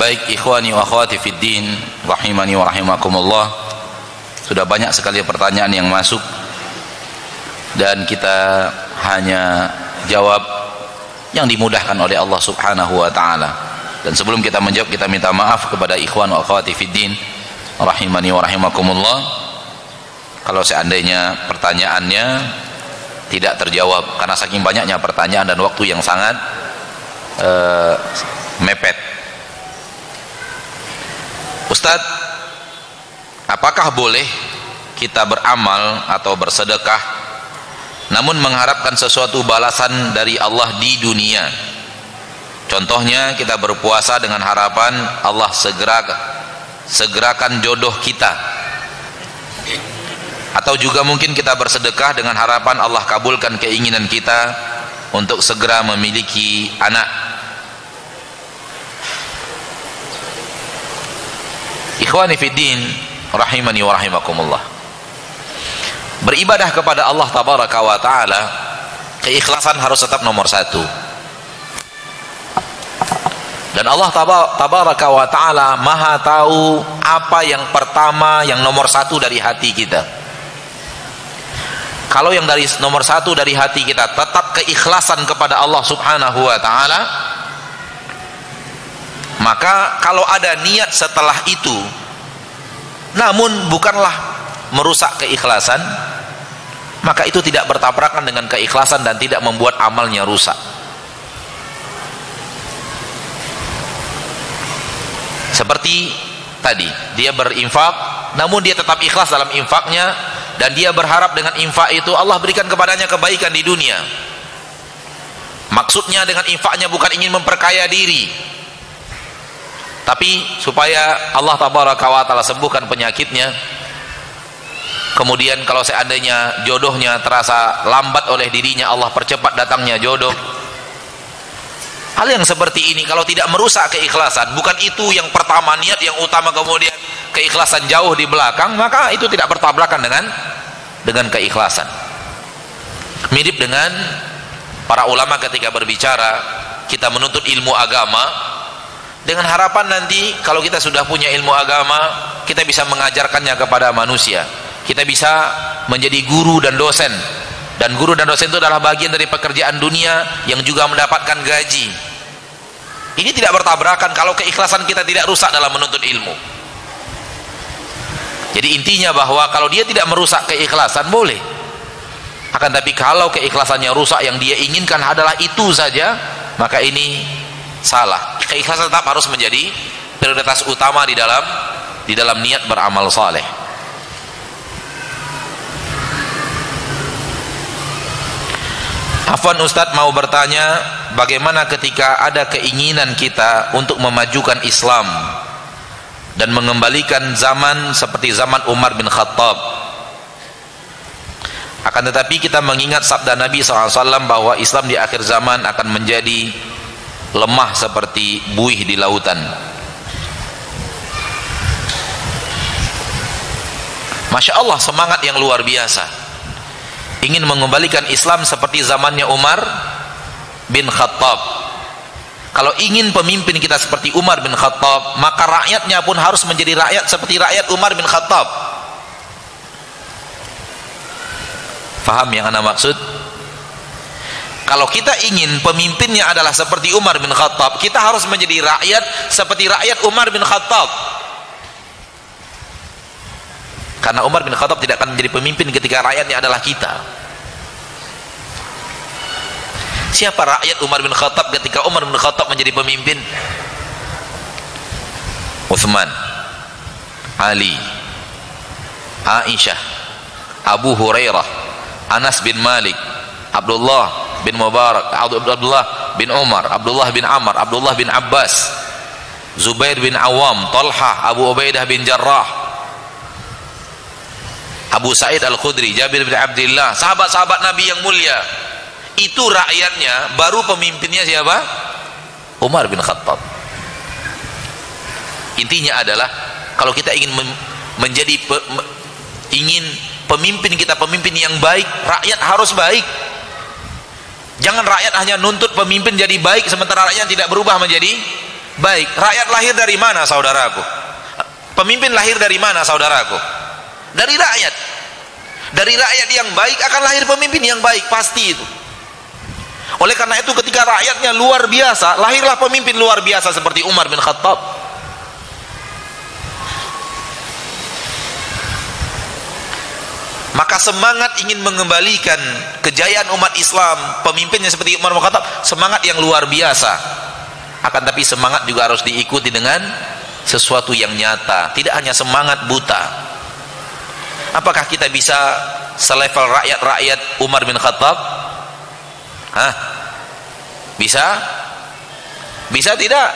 Baik, ikhwani wa akhwati fid din, rahimani wa rahimakumullah. Sudah banyak sekali pertanyaan yang masuk dan kita hanya jawab yang dimudahkan oleh Allah Subhanahu wa taala. Dan sebelum kita menjawab, kita minta maaf kepada ikhwan wa akhwati fid din, rahimani wa rahimakumullah, kalau seandainya pertanyaannya tidak terjawab karena saking banyaknya pertanyaan dan waktu yang sangat mepet. Ustadz, apakah boleh kita beramal atau bersedekah namun mengharapkan sesuatu balasan dari Allah di dunia? Contohnya kita berpuasa dengan harapan Allah segerakan jodoh kita, atau juga mungkin kita bersedekah dengan harapan Allah kabulkan keinginan kita untuk segera memiliki anak. Ikhwani fiddin, rahimani wa rahimakumullah, beribadah kepada Allah tabaraka wa ta'ala, keikhlasan harus tetap nomor satu. Dan Allah tabaraka wa ta'ala maha tahu apa yang pertama, yang nomor satu dari hati kita. Kalau yang dari nomor satu dari hati kita tetap keikhlasan kepada Allah subhanahu wa ta'ala, maka kalau ada niat setelah itu namun bukanlah merusak keikhlasan, maka itu tidak bertabrakan dengan keikhlasan dan tidak membuat amalnya rusak. Seperti tadi, dia berinfak namun dia tetap ikhlas dalam infaknya, dan dia berharap dengan infak itu Allah berikan kepadanya kebaikan di dunia. Maksudnya dengan infaknya bukan ingin memperkaya diri, tapi supaya Allah tabaraka wa ta'ala sembuhkan penyakitnya. Kemudian kalau seandainya jodohnya terasa lambat oleh dirinya, Allah percepat datangnya jodoh. Hal yang seperti ini kalau tidak merusak keikhlasan, bukan itu yang pertama, niat yang utama, kemudian keikhlasan jauh di belakang, maka itu tidak bertabrakan dengan keikhlasan. Mirip dengan para ulama ketika berbicara, kita menuntut ilmu agama dengan harapan nanti kalau kita sudah punya ilmu agama, kita bisa mengajarkannya kepada manusia, kita bisa menjadi guru dan dosen, dan guru dan dosen itu adalah bagian dari pekerjaan dunia yang juga mendapatkan gaji. Ini tidak bertabrakan kalau keikhlasan kita tidak rusak dalam menuntut ilmu. Jadi intinya bahwa kalau dia tidak merusak keikhlasan boleh, akan tapi kalau keikhlasannya rusak, yang dia inginkan adalah itu saja, maka ini salah. Keikhlasan tetap harus menjadi prioritas utama di dalam niat beramal saleh. Afwan Ustadz, mau bertanya, bagaimana ketika ada keinginan kita untuk memajukan Islam dan mengembalikan zaman seperti zaman Umar bin Khattab, akan tetapi kita mengingat sabda Nabi SAW bahwa Islam di akhir zaman akan menjadi lemah seperti buih di lautan. Masya Allah, semangat yang luar biasa, ingin mengembalikan Islam seperti zamannya Umar bin Khattab. Kalau ingin pemimpin kita seperti Umar bin Khattab, maka rakyatnya pun harus menjadi rakyat seperti rakyat Umar bin Khattab. Faham yang ana maksud? Kalau kita ingin pemimpinnya adalah seperti Umar bin Khattab, kita harus menjadi rakyat seperti rakyat Umar bin Khattab. Karena Umar bin Khattab tidak akan menjadi pemimpin ketika rakyatnya adalah kita. Siapa rakyat Umar bin Khattab ketika Umar bin Khattab menjadi pemimpin? Utsman, Ali, Aisyah, Abu Hurairah, Anas bin Malik, Abdullah bin Mubarak, Abdullah bin Umar, Abdullah bin Amr, Abdullah bin Abbas, Zubair bin Awam, Talha, Abu Ubaidah bin Jarrah, Abu Sa'id Al-Khudri, Jabir bin Abdullah, sahabat-sahabat Nabi yang mulia. Itu rakyatnya, baru pemimpinnya siapa? Umar bin Khattab. Intinya adalah kalau kita ingin ingin pemimpin kita pemimpin yang baik, rakyat harus baik. Jangan rakyat hanya nuntut pemimpin jadi baik sementara rakyat tidak berubah menjadi baik. Rakyat lahir dari mana, saudaraku? Pemimpin lahir dari mana, saudaraku? Dari rakyat. Dari rakyat yang baik akan lahir pemimpin yang baik, pasti itu. Oleh karena itu ketika rakyatnya luar biasa, lahirlah pemimpin luar biasa seperti Umar bin Khattab. Maka semangat ingin mengembalikan kejayaan umat Islam, pemimpinnya seperti Umar bin Khattab, semangat yang luar biasa. Akan tapi semangat juga harus diikuti dengan sesuatu yang nyata, tidak hanya semangat buta. Apakah kita bisa selevel rakyat-rakyat Umar bin Khattab? Hah? Bisa? Bisa tidak?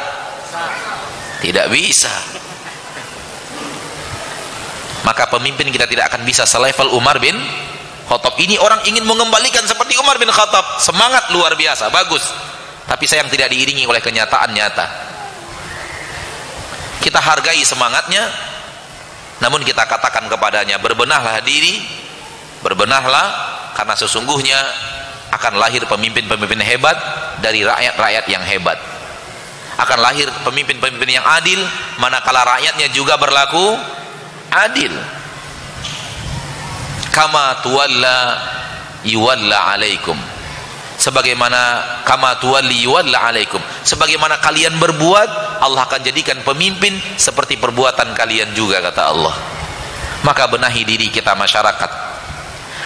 Tidak bisa. Maka pemimpin kita tidak akan bisa selevel Umar bin Khattab. Ini orang ingin mengembalikan seperti Umar bin Khattab, semangat luar biasa, bagus. Tapi sayang tidak diiringi oleh kenyataan nyata. Kita hargai semangatnya, namun kita katakan kepadanya, berbenahlah diri, berbenahlah, karena sesungguhnya akan lahir pemimpin-pemimpin hebat dari rakyat-rakyat yang hebat. Akan lahir pemimpin-pemimpin yang adil, manakala rakyatnya juga berlaku adil. Kama tuwalla yuwalla alaikum, sebagaimana kama tuwalli yuwalla alaikum, sebagaimana kalian berbuat, Allah akan jadikan pemimpin seperti perbuatan kalian juga, kata Allah. Maka benahi diri kita masyarakat.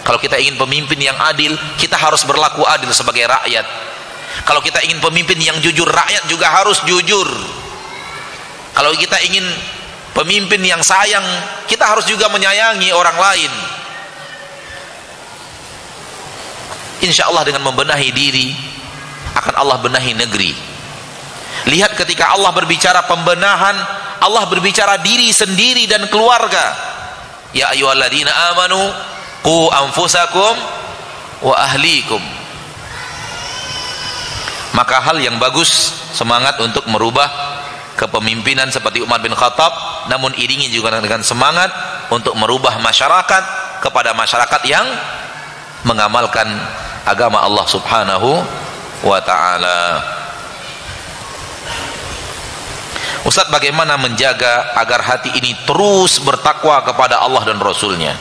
Kalau kita ingin pemimpin yang adil, kita harus berlaku adil sebagai rakyat. Kalau kita ingin pemimpin yang jujur, rakyat juga harus jujur. Kalau kita ingin pemimpin yang sayang, kita harus juga menyayangi orang lain. Insya Allah dengan membenahi diri, akan Allah benahi negeri. Lihat ketika Allah berbicara pembenahan, Allah berbicara diri sendiri dan keluarga. Ya ayyuhalladzina amanu qu anfusakum wa ahlikum. Maka hal yang bagus, semangat untuk merubah kepemimpinan seperti Umar bin Khattab, namun iringi juga dengan semangat untuk merubah masyarakat kepada masyarakat yang mengamalkan agama Allah Subhanahu wa ta'ala. Ustaz, bagaimana menjaga agar hati ini terus bertakwa kepada Allah dan Rasulnya?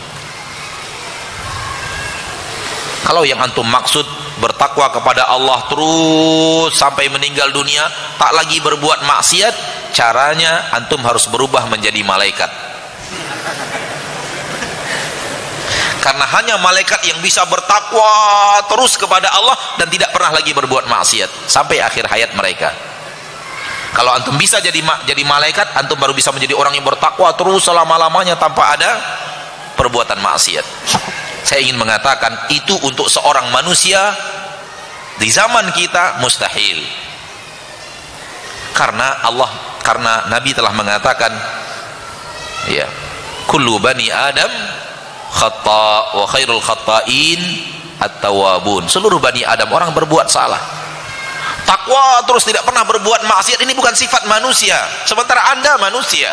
Kalau yang antum maksud bertakwa kepada Allah terus sampai meninggal dunia, tak lagi berbuat maksiat, caranya antum harus berubah menjadi malaikat. Karena hanya malaikat yang bisa bertakwa terus kepada Allah dan tidak pernah lagi berbuat maksiat sampai akhir hayat mereka. Kalau antum bisa jadi malaikat, antum baru bisa menjadi orang yang bertakwa terus selama-lamanya tanpa ada perbuatan maksiat. Saya ingin mengatakan itu untuk seorang manusia di zaman kita mustahil. Karena Nabi telah mengatakan, ya, kullu bani Adam khata wa khairul khata'in at-tawwabun. Seluruh bani Adam orang berbuat salah. Takwa terus tidak pernah berbuat maksiat, ini bukan sifat manusia. Sementara Anda manusia,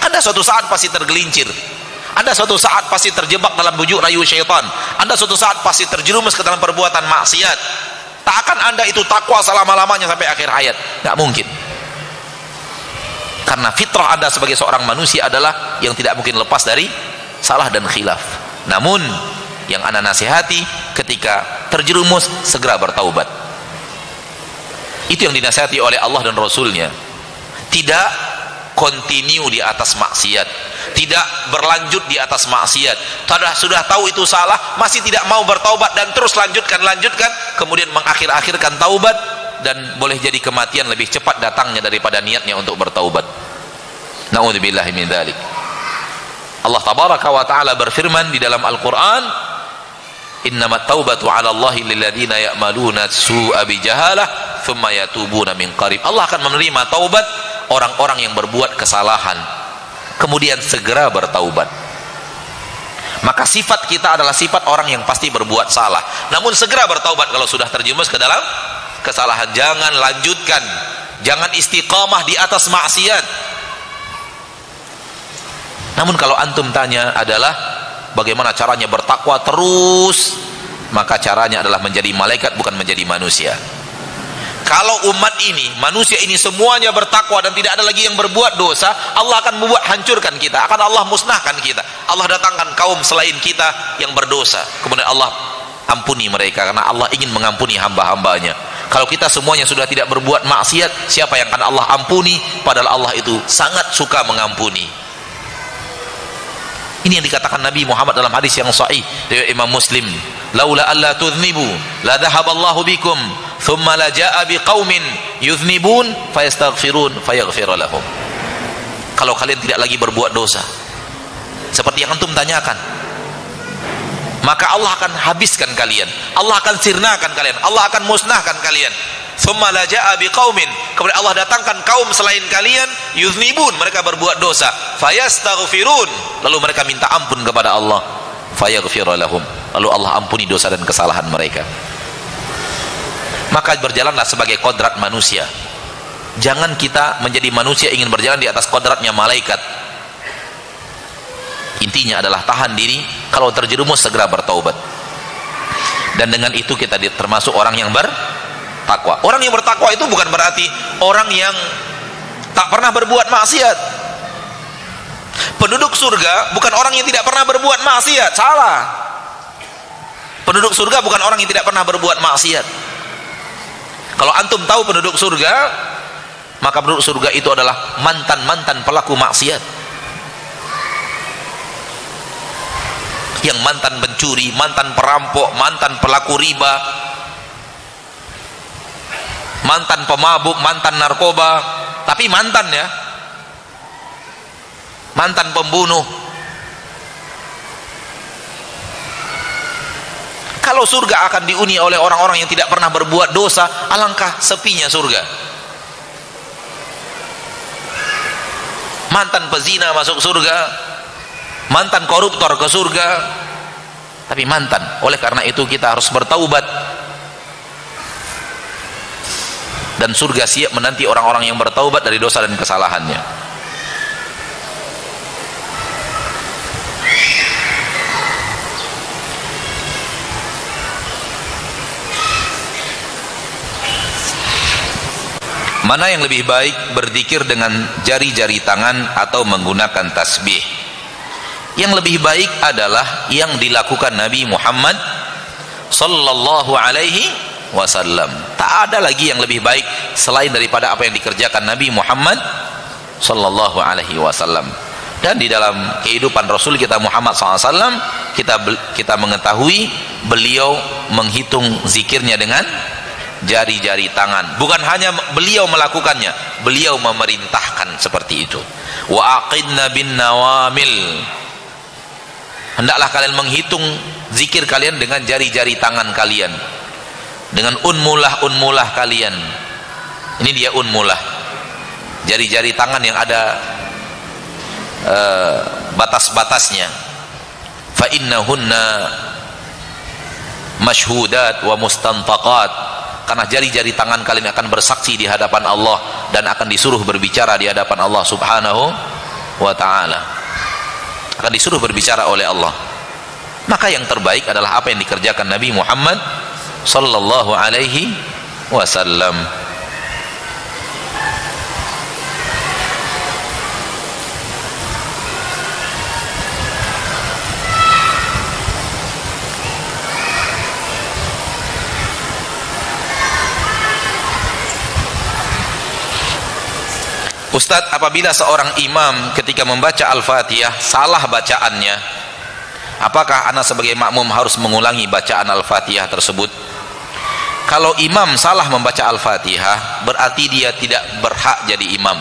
Anda suatu saat pasti tergelincir, Anda suatu saat pasti terjebak dalam bujuk rayu syaitan, Anda suatu saat pasti terjerumus ke dalam perbuatan maksiat. Tak akan Anda itu takwa selama-lamanya sampai akhir hayat, nggak mungkin. Karena fitrah Anda sebagai seorang manusia adalah yang tidak mungkin lepas dari salah dan khilaf. Namun yang ana nasihati, ketika terjerumus segera bertaubat. Itu yang dinasihati oleh Allah dan Rasulnya. Tidak continue di atas maksiat, tidak berlanjut di atas maksiat. Sudah tahu itu salah, masih tidak mau bertaubat dan terus lanjutkan, kemudian mengakhir-akhirkan taubat, dan boleh jadi kematian lebih cepat datangnya daripada niatnya untuk bertaubat. Na'udzubillahi min dzalik. Allah tabaraka wa ta'ala berfirman di dalam Al-Quran, innamat taubatu ala Allahi lilladina ya'maluna su'a bijahalah thumma yatubuna min qarib. Allah akan menerima taubat orang-orang yang berbuat kesalahan kemudian segera bertaubat. Maka sifat kita adalah sifat orang yang pasti berbuat salah namun segera bertaubat kalau sudah terjerumus ke dalam kesalahan. Jangan lanjutkan, jangan istiqamah di atas maksiat. Namun kalau antum tanya adalah bagaimana caranya bertakwa terus, maka caranya adalah menjadi malaikat bukan menjadi manusia. Kalau umat ini, manusia ini semuanya bertakwa dan tidak ada lagi yang berbuat dosa, Allah akan membuat hancurkan kita, akan Allah musnahkan kita. Allah datangkan kaum selain kita yang berdosa, kemudian Allah ampuni mereka, karena Allah ingin mengampuni hamba-hambanya. Kalau kita semuanya sudah tidak berbuat maksiat, siapa yang akan Allah ampuni? Padahal Allah itu sangat suka mengampuni. Ini yang dikatakan Nabi Muhammad dalam hadis yang sahih riwayat Imam Muslim, laula alla tudhnibu la dhahaballahu bikum thumma la jaa biqaumin yudhnibun fayastaghfirun fayaghfir lahum. Kalau kalian tidak lagi berbuat dosa seperti yang antum tanyakan, maka Allah akan habiskan kalian, Allah akan sirnakan kalian, Allah akan musnahkan kalian. Tsumma la jaa biqaumin, kemudian Allah datangkan kaum selain kalian, yuznibun, mereka berbuat dosa, fayastaghfirun, lalu mereka minta ampun kepada Allah, fayaghfir lahum, lalu Allah ampuni dosa dan kesalahan mereka. Maka berjalanlah sebagai kodrat manusia. Jangan kita menjadi manusia ingin berjalan di atas kodratnya malaikat. Intinya adalah tahan diri, kalau terjerumus segera bertaubat. Dan dengan itu kita termasuk orang yang bertakwa. Orang yang bertakwa itu bukan berarti orang yang tak pernah berbuat maksiat. Penduduk surga bukan orang yang tidak pernah berbuat maksiat, salah. Penduduk surga bukan orang yang tidak pernah berbuat maksiat. Kalau antum tahu penduduk surga, maka penduduk surga itu adalah mantan-mantan pelaku maksiat. Yang mantan pencuri, mantan perampok, mantan pelaku riba, mantan pemabuk, mantan narkoba, tapi mantan ya, mantan pembunuh. Kalau surga akan dihuni oleh orang-orang yang tidak pernah berbuat dosa, alangkah sepinya surga. Mantan pezina masuk surga, mantan koruptor ke surga, tapi mantan. Oleh karena itu kita harus bertaubat, dan surga siap menanti orang-orang yang bertaubat dari dosa dan kesalahannya. Mana yang lebih baik, berzikir dengan jari-jari tangan atau menggunakan tasbih? Yang lebih baik adalah yang dilakukan Nabi Muhammad sallallahu alaihi wasallam. Tak ada lagi yang lebih baik selain daripada apa yang dikerjakan Nabi Muhammad sallallahu alaihi wasallam. Dan di dalam kehidupan Rasul kita Muhammad SAW, kita mengetahui beliau menghitung zikirnya dengan jari-jari tangan. Bukan hanya beliau melakukannya, beliau memerintahkan seperti itu. Wa aqidna bin nawamil, hendaklah kalian menghitung zikir kalian dengan jari-jari tangan kalian, dengan unmulah kalian. Ini dia unmulah, jari-jari tangan yang ada batas-batasnya. Fa innahunna mashhudat wa mustantaqat, karena jari-jari tangan kalian akan bersaksi di hadapan Allah dan akan disuruh berbicara di hadapan Allah subhanahu wa ta'ala, akan disuruh berbicara oleh Allah. Maka yang terbaik adalah apa yang dikerjakan Nabi Muhammad sallallahu alaihi wasallam. Ustadz, apabila seorang imam ketika membaca Al-Fatihah salah bacaannya, apakah ana sebagai makmum harus mengulangi bacaan Al-Fatihah tersebut? Kalau imam salah membaca Al-Fatihah, berarti dia tidak berhak jadi imam.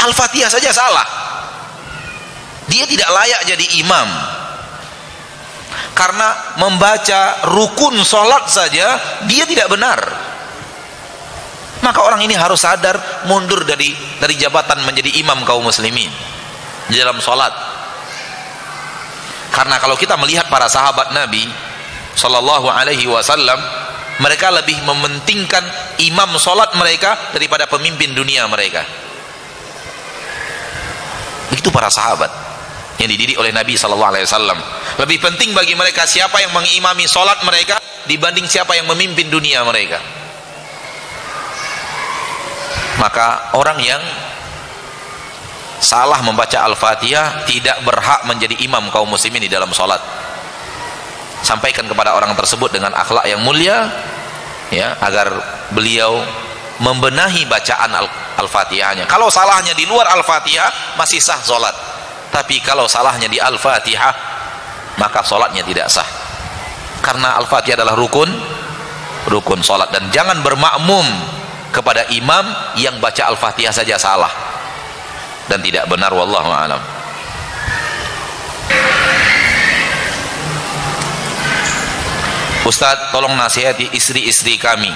Al-Fatihah saja salah, dia tidak layak jadi imam. Karena membaca rukun sholat saja dia tidak benar. Maka orang ini harus sadar, mundur dari jabatan menjadi imam kaum muslimin di dalam sholat. Karena kalau kita melihat para sahabat Nabi sallallahu alaihi wasallam, mereka lebih mementingkan imam sholat mereka daripada pemimpin dunia mereka. Begitu para sahabat yang dididik oleh Nabi sallallahu alaihi wasallam. Lebih penting bagi mereka siapa yang mengimami sholat mereka dibanding siapa yang memimpin dunia mereka. Maka orang yang salah membaca Al-Fatihah tidak berhak menjadi imam kaum muslimin di dalam sholat. Sampaikan kepada orang tersebut dengan akhlak yang mulia, ya, agar beliau membenahi bacaan Al-Fatihahnya. Kalau salahnya di luar Al-Fatihah masih sah sholat, tapi kalau salahnya di Al-Fatihah maka sholatnya tidak sah, karena Al-Fatihah adalah rukun sholat. Dan jangan bermakmum kepada imam yang baca Al-Fatihah saja salah dan tidak benar, wallahu a'lam. Ustadz, tolong nasihati istri-istri kami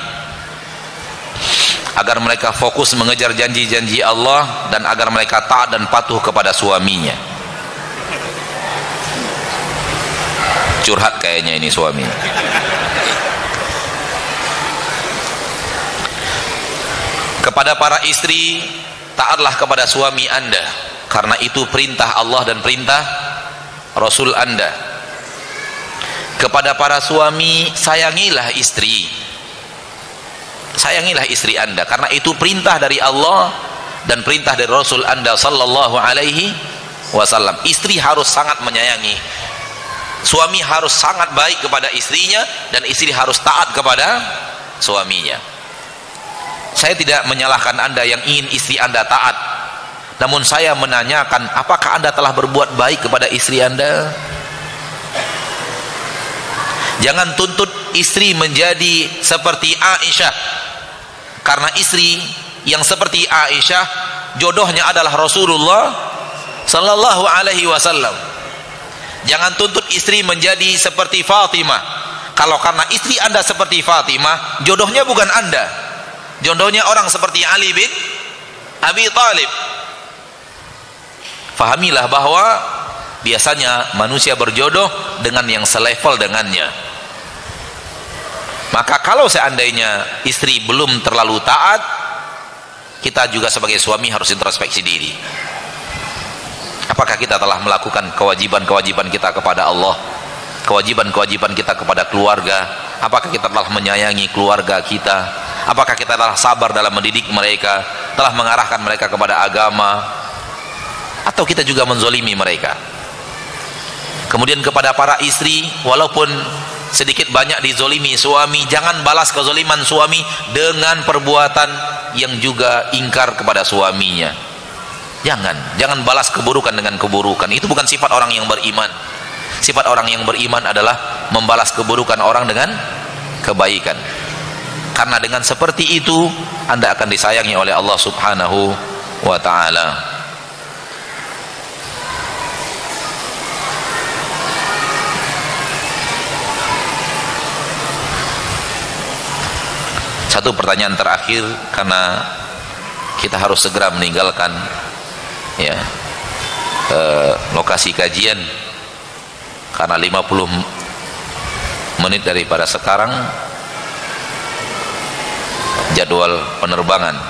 agar mereka fokus mengejar janji-janji Allah dan agar mereka taat dan patuh kepada suaminya. Curhat kayaknya ini suami. Kepada para istri, taatlah kepada suami Anda, karena itu perintah Allah dan perintah Rasul Anda. Kepada para suami, sayangilah istri, sayangilah istri Anda, karena itu perintah dari Allah dan perintah dari Rasul Anda sallallahu alaihi wasallam. Istri harus sangat menyayangi, suami harus sangat baik kepada istrinya, dan istri harus taat kepada suaminya. Saya tidak menyalahkan Anda yang ingin istri Anda taat, namun saya menanyakan, apakah Anda telah berbuat baik kepada istri Anda? Jangan tuntut istri menjadi seperti Aisyah, karena istri yang seperti Aisyah jodohnya adalah Rasulullah sallallahu alaihi wasallam. Jangan tuntut istri menjadi seperti Fatimah, kalau karena istri Anda seperti Fatimah, jodohnya bukan Anda, jodohnya orang seperti Ali bin Abi Thalib. Fahamilah bahwa biasanya manusia berjodoh dengan yang selevel dengannya. Maka kalau seandainya istri belum terlalu taat, kita juga sebagai suami harus introspeksi diri. Apakah kita telah melakukan kewajiban-kewajiban kita kepada Allah, kewajiban-kewajiban kita kepada keluarga? Apakah kita telah menyayangi keluarga kita? Apakah kita telah sabar dalam mendidik mereka, telah mengarahkan mereka kepada agama, atau kita juga menzolimi mereka? Kemudian kepada para istri, walaupun sedikit banyak dizolimi suami, jangan balas kezoliman suami dengan perbuatan yang juga ingkar kepada suaminya. Jangan balas keburukan dengan keburukan. Itu bukan sifat orang yang beriman. Sifat orang yang beriman adalah membalas keburukan orang dengan kebaikan. Karena dengan seperti itu Anda akan disayangi oleh Allah Subhanahu wa ta'ala. Satu pertanyaan terakhir, karena kita harus segera meninggalkan ya lokasi kajian, karena 50 menit daripada sekarang jadwal penerbangan.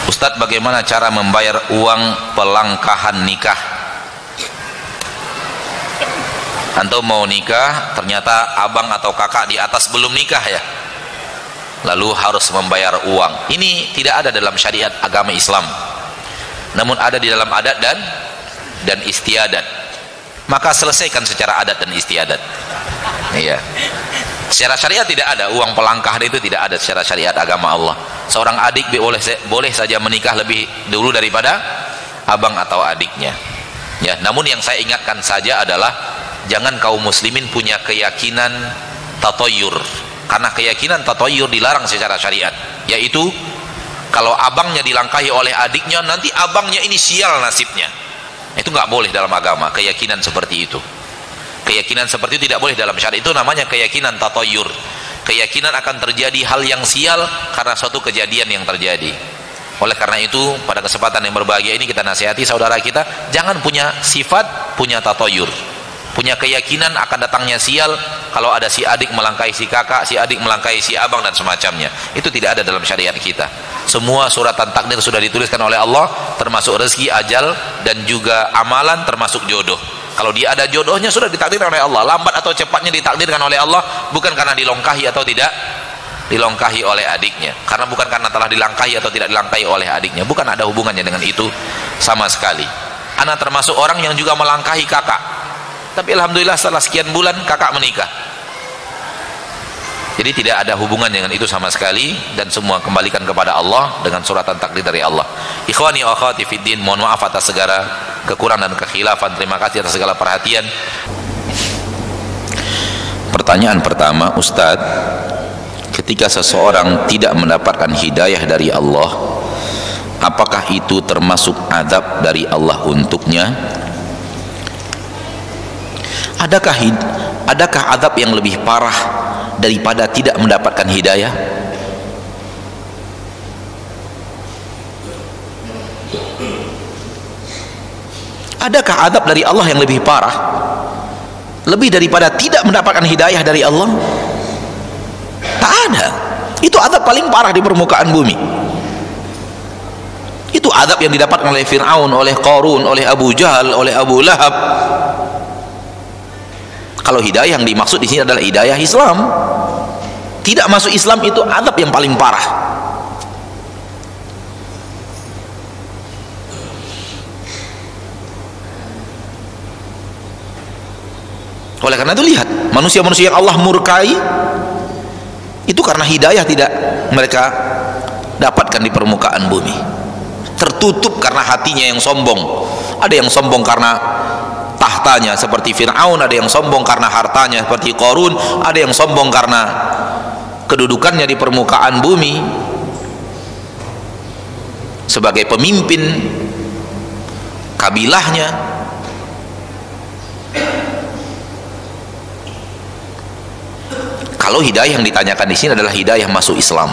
Ustadz, bagaimana cara membayar uang pelangkahan nikah? Antum mau nikah, ternyata abang atau kakak di atas belum nikah ya, lalu harus membayar uang. Ini tidak ada dalam syariat agama Islam, namun ada di dalam adat dan istiadat. Maka selesaikan secara adat dan istiadat. Iya. Secara syariat tidak ada uang pelangkahan, itu tidak ada secara syariat agama Allah. Seorang adik boleh saja menikah lebih dulu daripada abang atau adiknya. Ya, namun yang saya ingatkan saja adalah jangan kaum muslimin punya keyakinan tatoyur, karena keyakinan tatoyur dilarang secara syariat, yaitu kalau abangnya dilangkahi oleh adiknya, nanti abangnya ini sial nasibnya. Itu nggak boleh dalam agama, keyakinan seperti itu. Keyakinan seperti itu tidak boleh dalam syariat. Itu namanya keyakinan tatoyur. Keyakinan akan terjadi hal yang sial karena suatu kejadian yang terjadi. Oleh karena itu, pada kesempatan yang berbahagia ini kita nasihati saudara kita, jangan punya sifat, punya tatoyur, punya keyakinan akan datangnya sial kalau ada si adik melangkahi si kakak, si adik melangkahi si abang dan semacamnya. Itu tidak ada dalam syariat kita. Semua suratan takdir sudah dituliskan oleh Allah, termasuk rezeki, ajal, dan juga amalan, termasuk jodoh. Kalau dia ada jodohnya sudah ditakdirkan oleh Allah, lambat atau cepatnya ditakdirkan oleh Allah, bukan karena dilongkahi atau tidak dilongkahi oleh adiknya, karena bukan karena telah dilangkahi atau tidak dilangkahi oleh adiknya, bukan, ada hubungannya dengan itu sama sekali. Anak termasuk orang yang juga melangkahi kakak, tapi alhamdulillah setelah sekian bulan kakak menikah. Jadi tidak ada hubungan dengan itu sama sekali, dan semua kembalikan kepada Allah dengan suratan takdir dari Allah. Ikhwani wa akhwati fiddin, mohon maaf atas segala kekurangan dan kekhilafan. Terima kasih atas segala perhatian. Pertanyaan pertama, Ustadz, ketika seseorang tidak mendapatkan hidayah dari Allah, apakah itu termasuk azab dari Allah untuknya? Adakah azab yang lebih parah daripada tidak mendapatkan hidayah? Adakah azab dari Allah yang lebih parah, lebih daripada tidak mendapatkan hidayah dari Allah? Tak ada. Itu azab paling parah di permukaan bumi. Itu azab yang didapatkan oleh Fir'aun, oleh Qarun, oleh Abu Jahal, oleh Abu Lahab. Kalau hidayah yang dimaksud di sini adalah hidayah Islam. Tidak masuk Islam itu azab yang paling parah. Oleh karena itu lihat, manusia-manusia yang Allah murkai itu karena hidayah tidak mereka dapatkan di permukaan bumi. Tertutup karena hatinya yang sombong. Ada yang sombong karena tahtanya seperti Fir'aun, ada yang sombong karena hartanya seperti Qarun, ada yang sombong karena kedudukannya di permukaan bumi sebagai pemimpin kabilahnya. Kalau hidayah yang ditanyakan di sini adalah hidayah masuk Islam,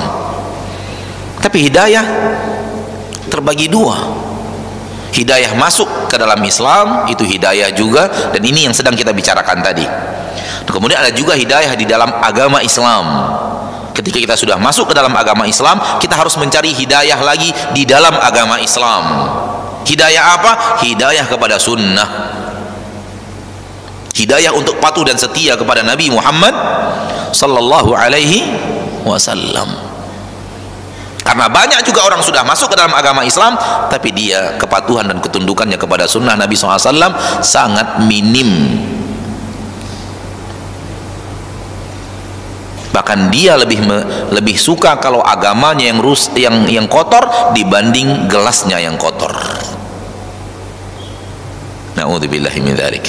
tapi hidayah terbagi dua. Hidayah masuk ke dalam Islam itu hidayah juga, dan ini yang sedang kita bicarakan tadi. Kemudian ada juga hidayah di dalam agama Islam. Ketika kita sudah masuk ke dalam agama Islam, kita harus mencari hidayah lagi di dalam agama Islam. Hidayah apa? Hidayah kepada sunnah, hidayah untuk patuh dan setia kepada Nabi Muhammad sallallahu alaihi wasallam. Karena banyak juga orang sudah masuk ke dalam agama Islam, tapi dia kepatuhan dan ketundukannya kepada sunnah Nabi SAW sangat minim. Bahkan dia lebih suka kalau agamanya yang kotor dibanding gelasnya yang kotor. Na'udzubillahi min dzalik.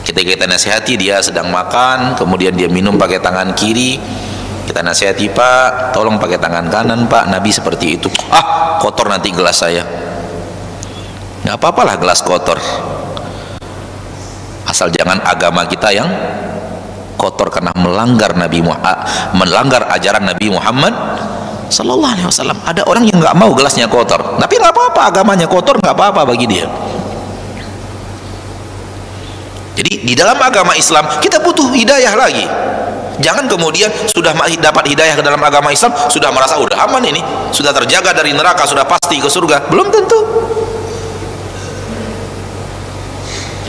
Kita nasihati, dia sedang makan, kemudian dia minum pakai tangan kiri. Kita nasihati, Pak, tolong pakai tangan kanan, Pak, Nabi seperti itu. Ah, kotor nanti gelas saya. Nggak apa-apalah gelas kotor, asal jangan agama kita yang kotor karena melanggar ajaran Nabi Muhammad sallallahu alaihi wasallam. Ada orang yang nggak mau gelasnya kotor, tapi nggak apa-apa, agamanya kotor nggak apa-apa bagi dia. Jadi di dalam agama Islam kita butuh hidayah lagi. Jangan kemudian sudah dapat hidayah ke dalam agama Islam sudah merasa udah aman, ini sudah terjaga dari neraka, sudah pasti ke surga. Belum tentu.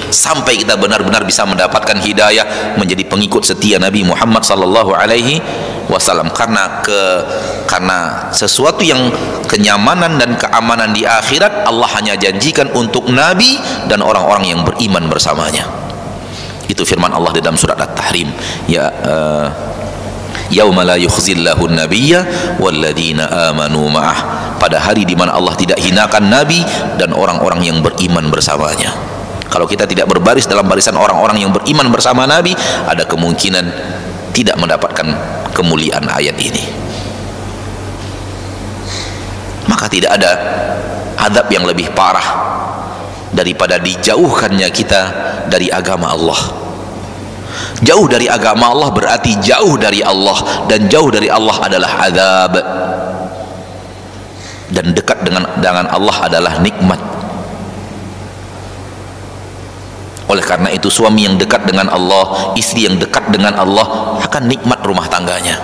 Sampai kita benar-benar bisa mendapatkan hidayah menjadi pengikut setia Nabi Muhammad sallallahu alaihi wasallam. Karena sesuatu yang kenyamanan dan keamanan di akhirat Allah hanya janjikan untuk Nabi dan orang-orang yang beriman bersamanya. Itu firman Allah di dalam surat At-Tahrim, ya yauma la yukhzillahu an-nabiyya walladzina amanu ma'ah, pada hari di mana Allah tidak hinakan nabi dan orang-orang yang beriman bersamanya. Kalau kita tidak berbaris dalam barisan orang-orang yang beriman bersama nabi, ada kemungkinan tidak mendapatkan kemuliaan ayat ini. Maka tidak ada azab yang lebih parah daripada dijauhkannya kita dari agama Allah. Jauh dari agama Allah berarti jauh dari Allah, dan jauh dari Allah adalah azab. dan dekat dengan Allah adalah nikmat. Oleh karena itu suami yang dekat dengan Allah, istri yang dekat dengan Allah akan nikmat rumah tangganya.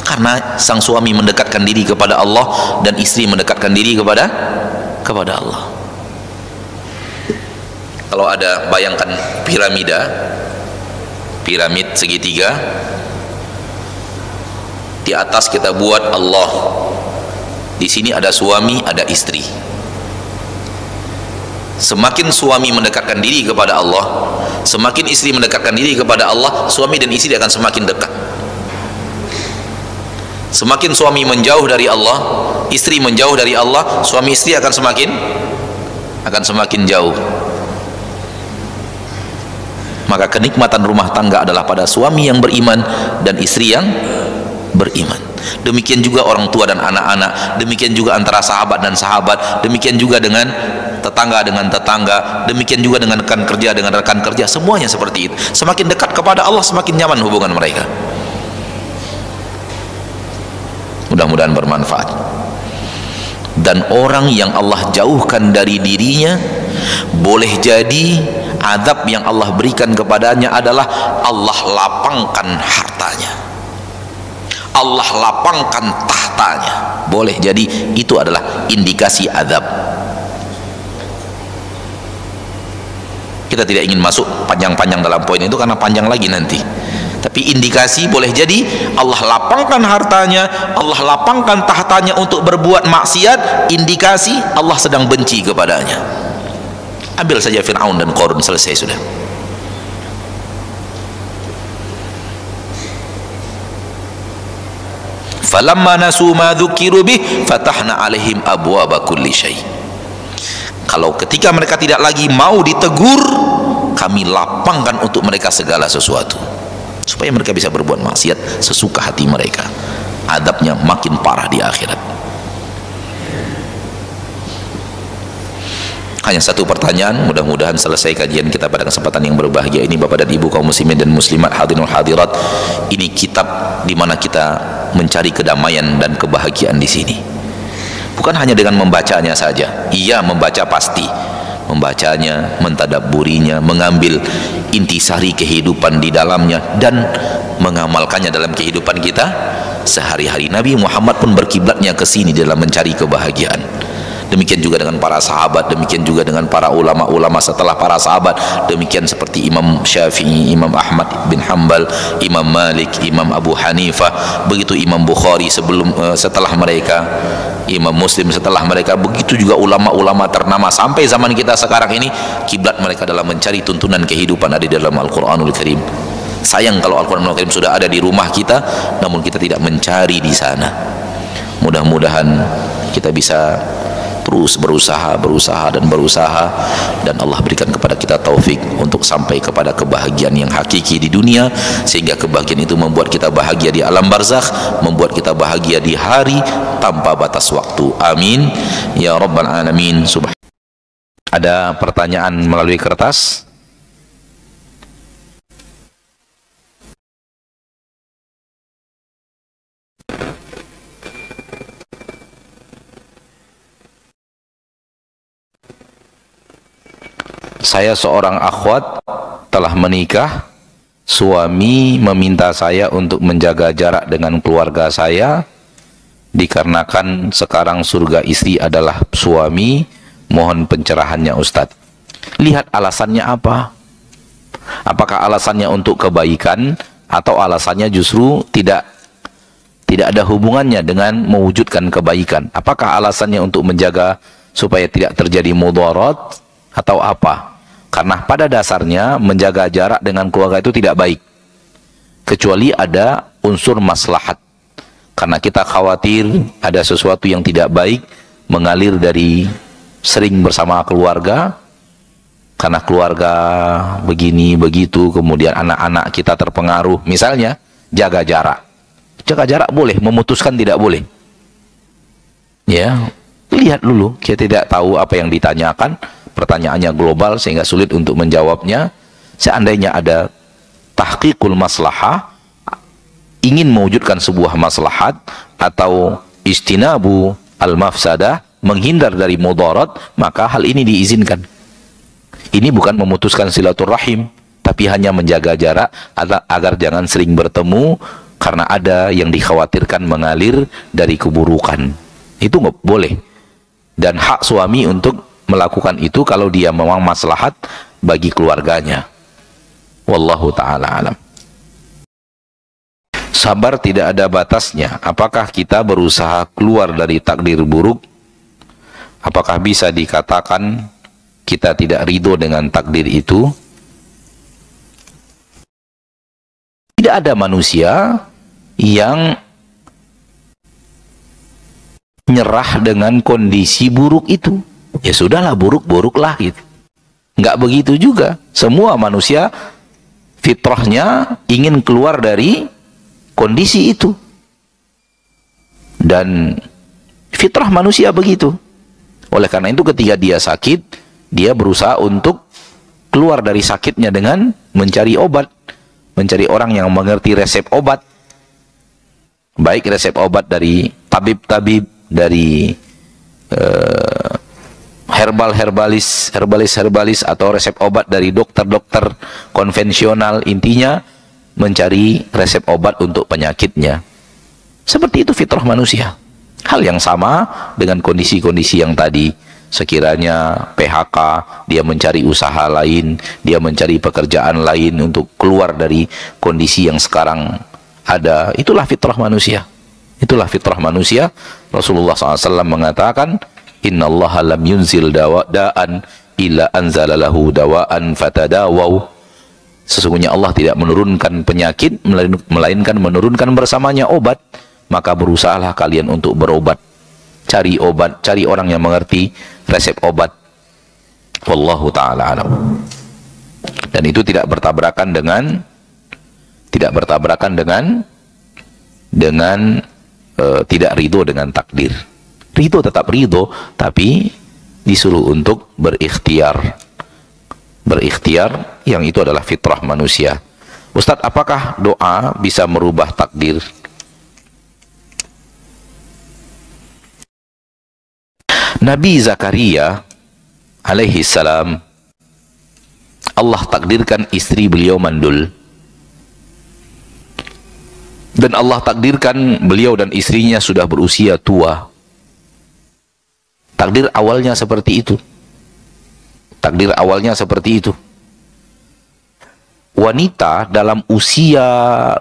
Karena sang suami mendekatkan diri kepada Allah dan istri mendekatkan diri kepada Allah. Kalau ada, bayangkan piramid segitiga, di atas kita buat Allah, di sini ada suami, ada istri. Semakin suami mendekatkan diri kepada Allah, semakin istri mendekatkan diri kepada Allah, suami dan istri akan semakin dekat. Semakin suami menjauh dari Allah, istri menjauh dari Allah, suami istri akan semakin jauh. Maka kenikmatan rumah tangga adalah pada suami yang beriman dan istri yang beriman. Demikian juga orang tua dan anak-anak, demikian juga antara sahabat dan sahabat, demikian juga dengan tetangga dengan tetangga, demikian juga dengan rekan kerja dengan rekan kerja, semuanya seperti itu. Semakin dekat kepada Allah, semakin nyaman hubungan mereka. Mudah-mudahan bermanfaat. Dan orang yang Allah jauhkan dari dirinya, boleh jadi azab yang Allah berikan kepadanya adalah Allah lapangkan hartanya, Allah lapangkan tahtanya. Boleh jadi itu adalah indikasi azab. Kita tidak ingin masuk panjang-panjang dalam poin itu karena panjang lagi nanti. Tapi indikasi boleh jadi Allah lapangkan hartanya, Allah lapangkan tahtanya untuk berbuat maksiat, indikasi Allah sedang benci kepadanya. Ambil saja Fir'aun dan Qarun, selesai sudah. Falamma nasu ma dzukiru bih fatahna alaihim abwaaba kulli syai. Kalau ketika mereka tidak lagi mau ditegur, kami lapangkan untuk mereka segala sesuatu supaya mereka bisa berbuat maksiat sesuka hati mereka. Adabnya makin parah di akhirat. Hanya satu pertanyaan, mudah-mudahan selesai kajian kita pada kesempatan yang berbahagia ini. Bapak dan Ibu kaum muslimin dan muslimat, hadirin hadirat, ini kitab di mana kita mencari kedamaian dan kebahagiaan di sini. Bukan hanya dengan membacanya saja. Iya, membaca pasti, membacanya, mentadabburinya, mengambil intisari kehidupan di dalamnya dan mengamalkannya dalam kehidupan kita sehari-hari. Nabi Muhammad pun berkiblatnya ke sini dalam mencari kebahagiaan. Demikian juga dengan para sahabat, demikian juga dengan para ulama-ulama setelah para sahabat, demikian seperti Imam Syafi'i, Imam Ahmad bin Hanbal, Imam Malik, Imam Abu Hanifah, begitu Imam Bukhari setelah mereka, Imam Muslim setelah mereka, begitu juga ulama-ulama ternama sampai zaman kita sekarang ini. Kiblat mereka dalam mencari tuntunan kehidupan ada di dalam Al-Qur'anul Karim. Sayang kalau Al-Qur'anul Karim sudah ada di rumah kita namun kita tidak mencari di sana. Mudah-mudahan kita bisa terus berusaha dan Allah berikan kepada kita taufik untuk sampai kepada kebahagiaan yang hakiki di dunia, sehingga kebahagiaan itu membuat kita bahagia di alam barzakh, membuat kita bahagia di hari tanpa batas waktu. Amin ya rabbal alamin. Ada pertanyaan melalui kertas? Saya seorang akhwat telah menikah. Suami meminta saya untuk menjaga jarak dengan keluarga saya dikarenakan sekarang surga istri adalah suami. Mohon pencerahannya Ustadz. Lihat alasannya apa? Apakah alasannya untuk kebaikan atau alasannya justru tidak ada hubungannya dengan mewujudkan kebaikan? Apakah alasannya untuk menjaga supaya tidak terjadi mudarat atau apa? Karena pada dasarnya menjaga jarak dengan keluarga itu tidak baik kecuali ada unsur maslahat, karena kita khawatir ada sesuatu yang tidak baik mengalir dari sering bersama keluarga, karena keluarga begini begitu kemudian anak-anak kita terpengaruh. Misalnya jaga jarak boleh, memutuskan tidak boleh. Ya, lihat dulu, kita tidak tahu apa yang ditanyakan, pertanyaannya global sehingga sulit untuk menjawabnya. Seandainya ada tahqiqul maslahah, ingin mewujudkan sebuah maslahat atau istinabu al-mafsadah, menghindar dari mudarat, maka hal ini diizinkan. Ini bukan memutuskan silaturahim, tapi hanya menjaga jarak agar jangan sering bertemu, karena ada yang dikhawatirkan mengalir dari keburukan. Itu nggak boleh. Dan hak suami untuk melakukan itu kalau dia memang maslahat bagi keluarganya. Wallahu ta'ala alam. Sabar tidak ada batasnya. Apakah kita berusaha keluar dari takdir buruk? Apakah bisa dikatakan kita tidak ridho dengan takdir itu? Tidak ada manusia yang nyerah dengan kondisi buruk itu. Ya sudahlah, buruk-buruklah gitu. Nggak begitu juga. Semua manusia fitrahnya ingin keluar dari kondisi itu. Dan fitrah manusia begitu. Oleh karena itu ketika dia sakit, dia berusaha untuk keluar dari sakitnya dengan mencari obat. Mencari orang yang mengerti resep obat. Baik resep obat dari tabib-tabib, dari herbalis atau resep obat dari dokter-dokter konvensional. Intinya mencari resep obat untuk penyakitnya. Seperti itu fitrah manusia. Hal yang sama dengan kondisi-kondisi yang tadi. Sekiranya PHK, dia mencari usaha lain, dia mencari pekerjaan lain untuk keluar dari kondisi yang sekarang ada. Itulah fitrah manusia. Itulah fitrah manusia. Rasulullah SAW mengatakan, innallaha lam yunzil da'an illa anzalalahu dawa'an fatadawau. Sesungguhnya Allah tidak menurunkan penyakit, melainkan menurunkan bersamanya obat. Maka berusahalah kalian untuk berobat. Cari obat, cari orang yang mengerti resep obat. Wallahu ta'ala alam. Dan itu tidak bertabrakan dengan tidak ridho dengan takdir. Ridho tetap ridho, tapi disuruh untuk berikhtiar. Berikhtiar, yang itu adalah fitrah manusia. Ustadz, apakah doa bisa merubah takdir? Nabi Zakaria alaihi salam, Allah takdirkan istri beliau mandul. Dan Allah takdirkan beliau dan istrinya sudah berusia tua. Takdir awalnya seperti itu. Takdir awalnya seperti itu. Wanita dalam usia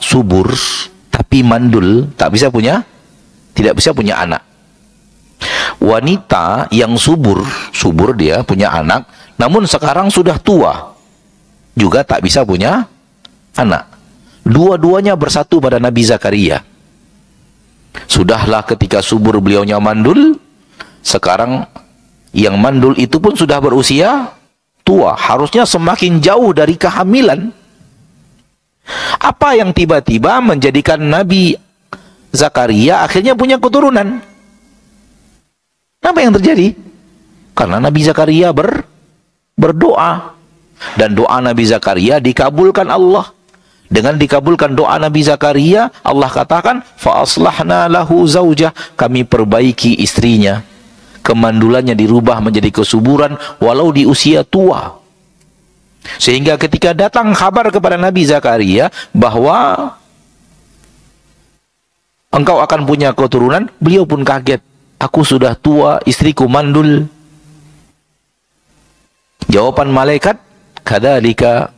subur tapi mandul, tidak bisa punya anak. Wanita yang subur dia punya anak, namun sekarang sudah tua, juga tak bisa punya anak. Dua-duanya bersatu pada Nabi Zakaria. Sudahlah ketika subur beliaunya mandul, sekarang yang mandul itu pun sudah berusia tua, harusnya semakin jauh dari kehamilan. Apa yang tiba-tiba menjadikan Nabi Zakaria akhirnya punya keturunan? Apa yang terjadi? Karena Nabi Zakaria berdoa. Dan doa Nabi Zakaria dikabulkan Allah. Dengan dikabulkan doa Nabi Zakaria, Allah katakan, فَأَصْلَحْنَا لَهُ زَوْجَهُ, kami perbaiki istrinya. Kemandulannya dirubah menjadi kesuburan walau di usia tua. Sehingga ketika datang kabar kepada Nabi Zakaria bahwa engkau akan punya keturunan, beliau pun kaget. Aku sudah tua, istriku mandul. Jawaban malaikat, kadzalika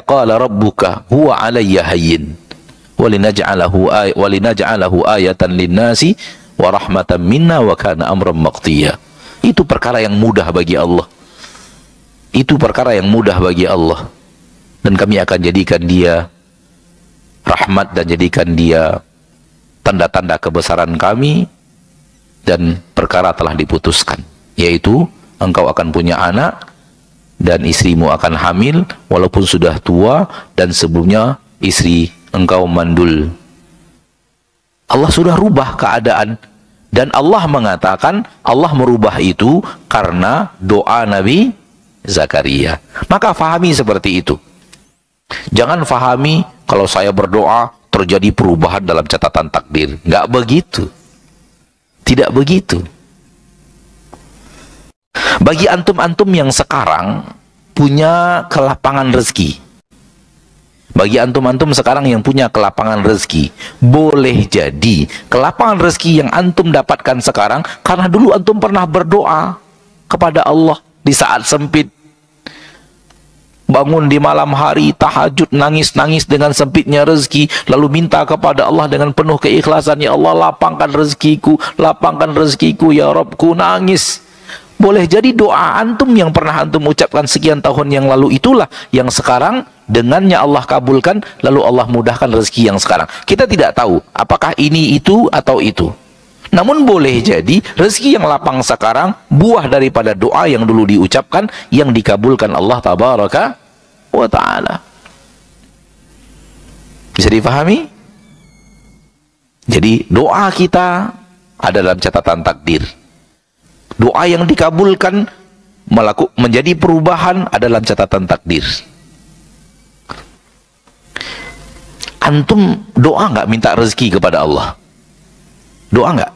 qala rabbuka huwa 'alayya hayyin walinaj'alahu ayatan linnasi wa rahmatan minna wa kana amran maqtiya. Itu perkara yang mudah bagi Allah. Itu perkara yang mudah bagi Allah. Dan kami akan jadikan dia rahmat dan jadikan dia tanda-tanda kebesaran kami, dan perkara telah diputuskan, yaitu engkau akan punya anak dan istrimu akan hamil walaupun sudah tua dan sebelumnya istri engkau mandul. Allah sudah rubah keadaan, dan Allah mengatakan Allah merubah itu karena doa Nabi Zakaria. Maka fahami seperti itu. Jangan fahami kalau saya berdoa terjadi perubahan dalam catatan takdir. Nggak begitu. Tidak begitu. Bagi antum-antum yang sekarang punya kelapangan rezeki, bagi antum-antum sekarang yang punya kelapangan rezeki, boleh jadi kelapangan rezeki yang antum dapatkan sekarang karena dulu antum pernah berdoa kepada Allah di saat sempit. Bangun di malam hari, tahajud, nangis-nangis dengan sempitnya rezeki, lalu minta kepada Allah dengan penuh keikhlasan, ya Allah lapangkan rezekiku ya Rabbku, nangis. Boleh jadi doa antum yang pernah antum ucapkan sekian tahun yang lalu itulah yang sekarang dengannya Allah kabulkan, lalu Allah mudahkan rezeki yang sekarang. Kita tidak tahu apakah ini itu atau itu. Namun boleh jadi rezeki yang lapang sekarang buah daripada doa yang dulu diucapkan yang dikabulkan Allah tabaraka wa ta'ala. Bisa difahami? Jadi doa kita ada dalam catatan takdir. Doa yang dikabulkan menjadi perubahan ada dalam catatan takdir. Antum doa nggak minta rezeki kepada Allah? Doa nggak?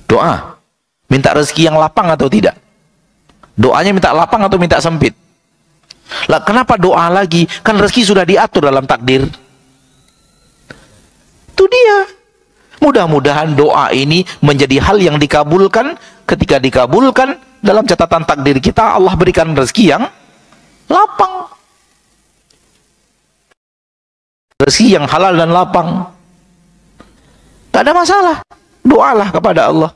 Doa minta rezeki yang lapang atau tidak? Doanya minta lapang atau minta sempit? Lah kenapa doa lagi? Kan rezeki sudah diatur dalam takdir. Itu dia. Mudah-mudahan doa ini menjadi hal yang dikabulkan. Ketika dikabulkan dalam catatan takdir kita, Allah berikan rezeki yang lapang, rezeki yang halal dan lapang. Tak ada masalah. Doalah kepada Allah.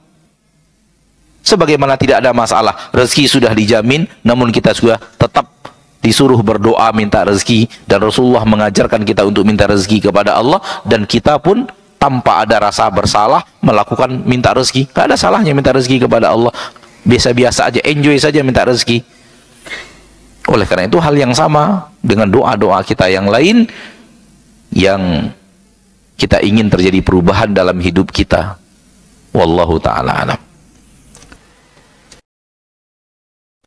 Sebagaimana tidak ada masalah, rezeki sudah dijamin, namun kita sudah tetap disuruh berdoa minta rezeki, dan Rasulullah mengajarkan kita untuk minta rezeki kepada Allah, dan kita pun tanpa ada rasa bersalah melakukan minta rezeki. Tidak ada salahnya minta rezeki kepada Allah. Biasa-biasa aja, enjoy saja minta rezeki. Oleh karena itu hal yang sama dengan doa-doa kita yang lain yang kita ingin terjadi perubahan dalam hidup kita. Wallahu ta'ala alam.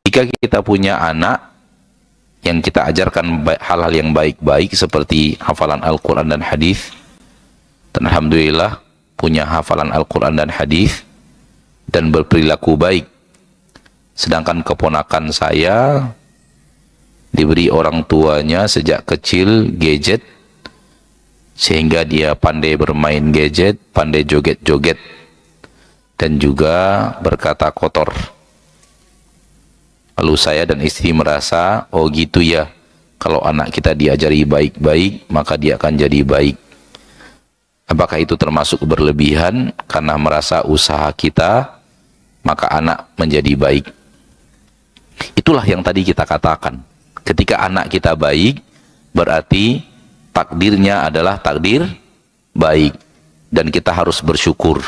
Jika kita punya anak yang kita ajarkan hal-hal yang baik-baik seperti hafalan Al-Quran dan hadis, dan alhamdulillah punya hafalan Al-Quran dan hadis dan berperilaku baik, sedangkan keponakan saya diberi orang tuanya sejak kecil gadget sehingga dia pandai bermain gadget, pandai joget-joget, dan juga berkata kotor. Lalu saya dan istri merasa, oh gitu ya, kalau anak kita diajari baik-baik, maka dia akan jadi baik. Apakah itu termasuk berlebihan? Karena merasa usaha kita, maka anak menjadi baik. Itulah yang tadi kita katakan. Ketika anak kita baik, berarti takdirnya adalah takdir baik. Dan kita harus bersyukur.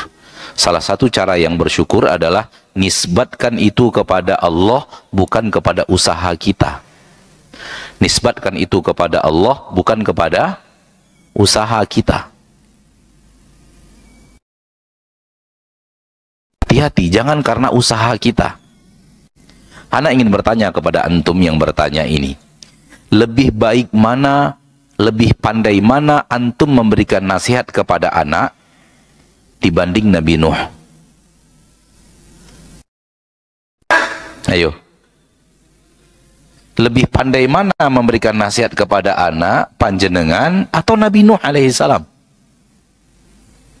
Salah satu cara yang bersyukur adalah nisbatkan itu kepada Allah, bukan kepada usaha kita. Nisbatkan itu kepada Allah, bukan kepada usaha kita. Hati-hati, jangan karena usaha kita. Ana ingin bertanya kepada antum yang bertanya ini. Lebih baik mana, lebih pandai mana antum memberikan nasihat kepada anak dibanding Nabi Nuh? Ayo. Lebih pandai mana memberikan nasihat kepada anak, panjenengan atau Nabi Nuh alaihissalam?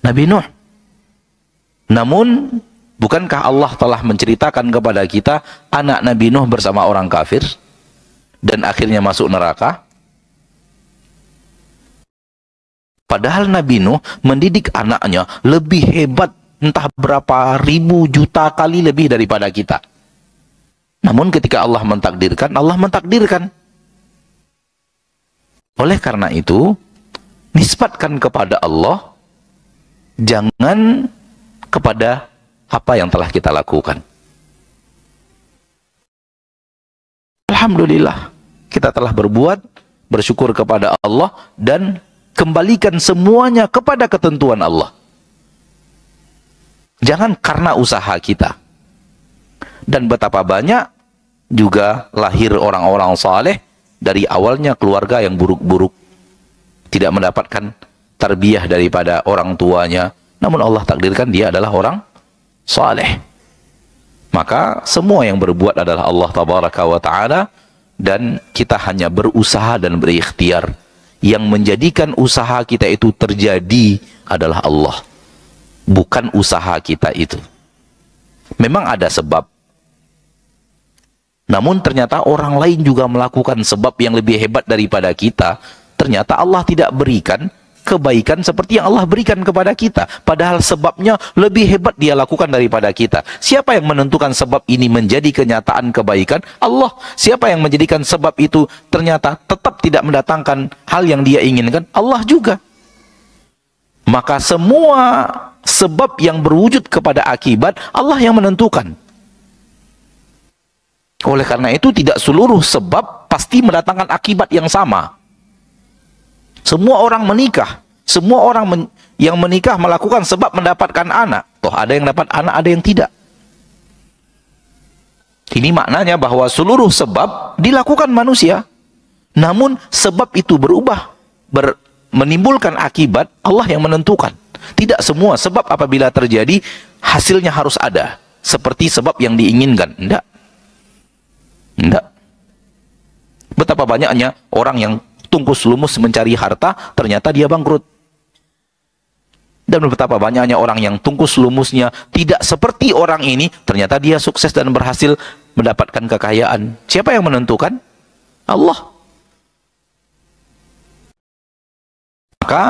Nabi Nuh. Namun, bukankah Allah telah menceritakan kepada kita anak Nabi Nuh bersama orang kafir dan akhirnya masuk neraka? Padahal Nabi Nuh mendidik anaknya lebih hebat, entah berapa ribu juta kali lebih daripada kita. Namun ketika Allah mentakdirkan, Allah mentakdirkan. Oleh karena itu, nisbatkan kepada Allah, jangan kepada apa yang telah kita lakukan. Alhamdulillah, kita telah berbuat, bersyukur kepada Allah, dan kembalikan semuanya kepada ketentuan Allah. Jangan karena usaha kita. Dan betapa banyak juga lahir orang-orang saleh dari awalnya keluarga yang buruk-buruk, tidak mendapatkan tarbiyah daripada orang tuanya, namun Allah takdirkan dia adalah orang saleh. Maka semua yang berbuat adalah Allah tabaraka wa ta'ala, dan kita hanya berusaha dan berikhtiar. Yang menjadikan usaha kita itu terjadi adalah Allah, bukan usaha kita itu. Memang ada sebab, namun ternyata orang lain juga melakukan sebab yang lebih hebat daripada kita. Ternyata Allah tidak berikan kebaikan seperti yang Allah berikan kepada kita, padahal sebabnya lebih hebat dia lakukan daripada kita. Siapa yang menentukan sebab ini menjadi kenyataan kebaikan? Allah. Siapa yang menjadikan sebab itu ternyata tetap tidak mendatangkan hal yang dia inginkan? Allah juga. Maka semua sebab yang berwujud kepada akibat, Allah yang menentukan. Oleh karena itu tidak seluruh sebab pasti mendatangkan akibat yang sama. Semua orang menikah, semua orang yang menikah melakukan sebab mendapatkan anak. Toh ada yang dapat anak, ada yang tidak. Ini maknanya bahwa seluruh sebab dilakukan manusia, namun sebab itu berubah, menimbulkan akibat, Allah yang menentukan. Tidak semua sebab apabila terjadi hasilnya harus ada seperti sebab yang diinginkan. Tidak. Betapa banyaknya orang yang tungkus lumus mencari harta, ternyata dia bangkrut. Dan betapa banyaknya orang yang tungkus lumusnya tidak seperti orang ini, ternyata dia sukses dan berhasil mendapatkan kekayaan. Siapa yang menentukan? Allah. Maka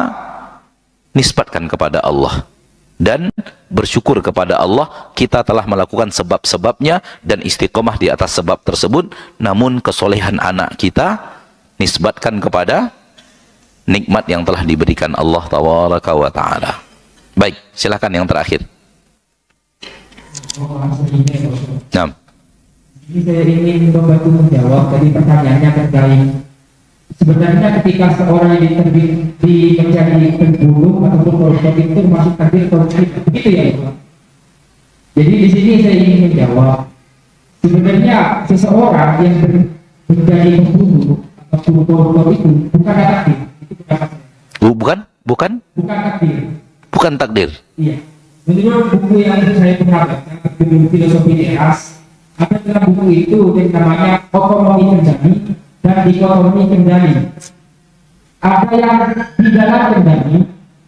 nisbatkan kepada Allah dan bersyukur kepada Allah, kita telah melakukan sebab-sebabnya dan istiqomah di atas sebab tersebut. Namun kesolehan anak kita nisbatkan kepada nikmat yang telah diberikan Allah tabaraka wa ta'ala. Baik, silakan yang terakhir. Nah, Jadi saya ingin membantu menjawab dari pertanyaannya terkait sebenarnya ketika seorang yang mencari pembunuh ataupun korban itu masuk takdir atau tidak, begitu ya Pak? Jadi di sini saya ingin menjawab, sebenarnya seseorang yang menjadi pembunuh atau korban itu bukan takdir, itu pendapat saya. Bukan takdir. Bukan takdir. Iya. Menurut buku yang saya pernah baca, berjudul Filosofi Teras, ada dalam buku itu yang namanya otonomi kendali dan dikotomi kendali. Ada yang di dalam kendali